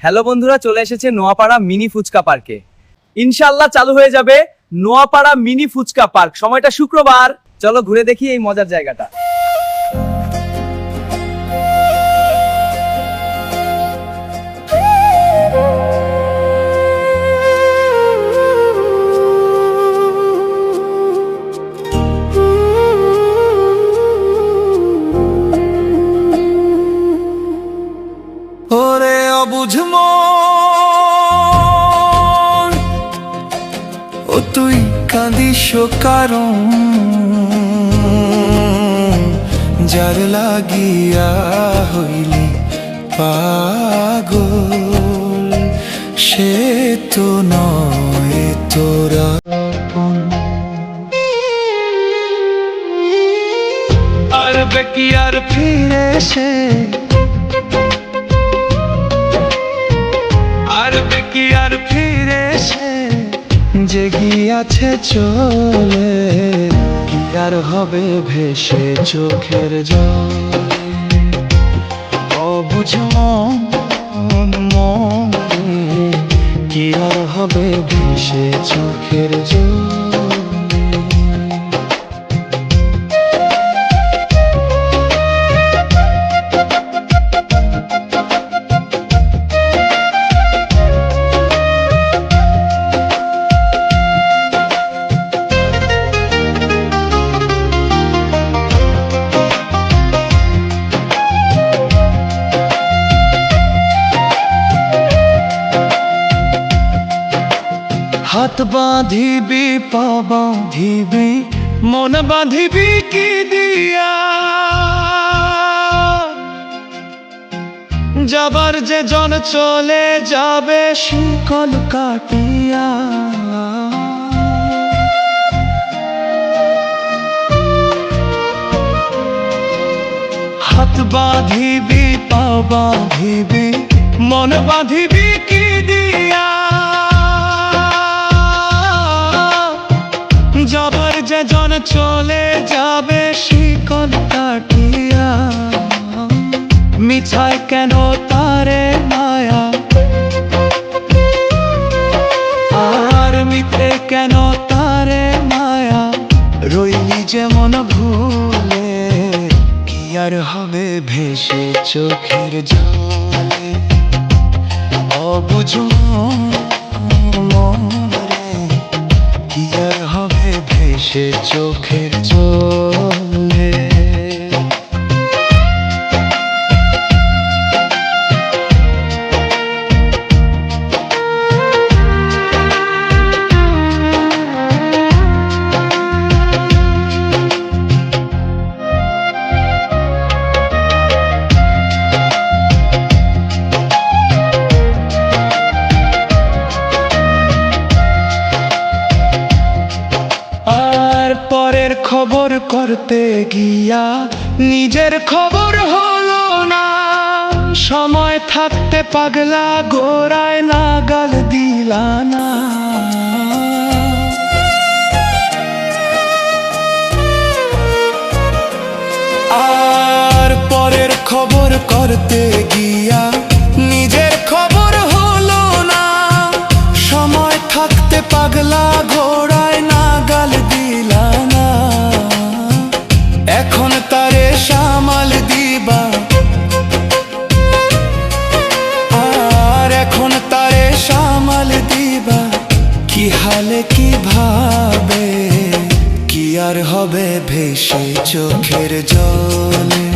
Hello বন্ধুরা, চলে এসেছে নোয়াপাড়া মিনি ফুচকা পার্কে। ইনশাআল্লাহ চালু হয়ে যাবে নোয়াপাড়া মিনি ফুচকা পার্ক। সময়টা শুক্রবার। চলো ঘুরে দেখি এই মজার জায়গাটা। ওরে অবুঝ মন, ও তুই কাঁদিস কারণ যার লাগিয়া হইলি পাগল, সে তো নয় তোরা। আর বেকি আর ফিরে সে, কি আর ফিরে সে যে গিয়াছে চলে, কি আর হবে ভেসে চোখের জলে। অবুঝ মন, কি আর হবে ভেসে চোখের জলে। হাত বাঁধিবি পা বাঁধিবি মন বাঁধিবি কি দিয়া, যাবার যে জন চলে যাবে শিকল কাটিয়া। হাত বাঁধিবি পা বাঁধিবি মন বাঁধিবি কি দিয়া, যাবার যে জন চলে যাবে শিকল কাটিয়া। মিছায় কেন তারে মায়া, আর মিথ্যে কেন তারে মায়া, রইলি যেমন ভুলে, কি আর হবে ভেসে চোখের জলে। অবুঝ কি আর হবে ভেসে চোখের জলে। পরের খবর করতে গিয়া নিজের খবর হলো না, সময় থাকতে পাগলা গোড়ায় নাগাল দিলা না। আর পরের খবর করতে গিয়া নিজের খবর হলো না, সময় থাকতে পাগলা গোড়ায় নাগাল দিলা না। এখন তারে সামাল দিবা, আর এখন তারে সামাল দিবা কি হালে কি ভাবে, কি আর হবে ভেসে চোখের জলে।